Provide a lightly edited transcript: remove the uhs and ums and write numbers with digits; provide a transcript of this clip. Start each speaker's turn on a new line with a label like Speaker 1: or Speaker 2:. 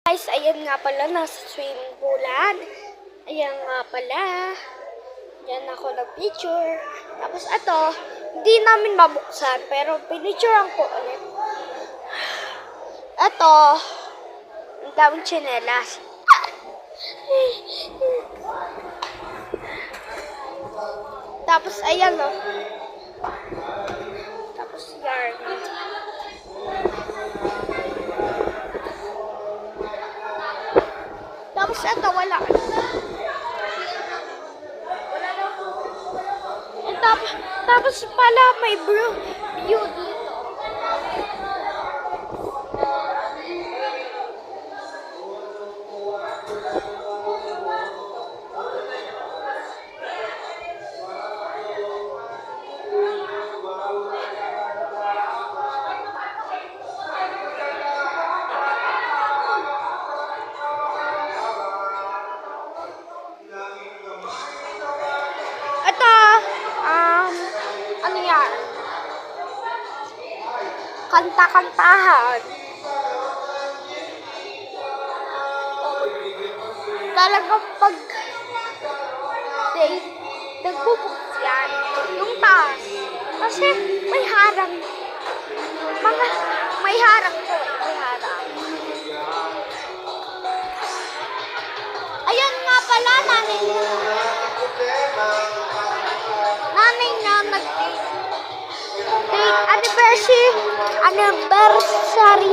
Speaker 1: Guys, ayan nga pala, nasa swimming poolan. Ayan nga pala. Yan ako nag-picture. Tapos ito, hindi namin mabuksan, pero pinicturean ko ulit. Ito, ang daming tsinelas. Tapos ayan o. Tapos yarn. Tapos ito, wala. Tapos pala may view dito. Ito, ano yan? Kanta-kantahan. Talagang pag date, nagbubuks yan. Yung taas. Kasi may harang. May harang po. May harang. Ayan nga pala, nanay na nag-date. Anniversary.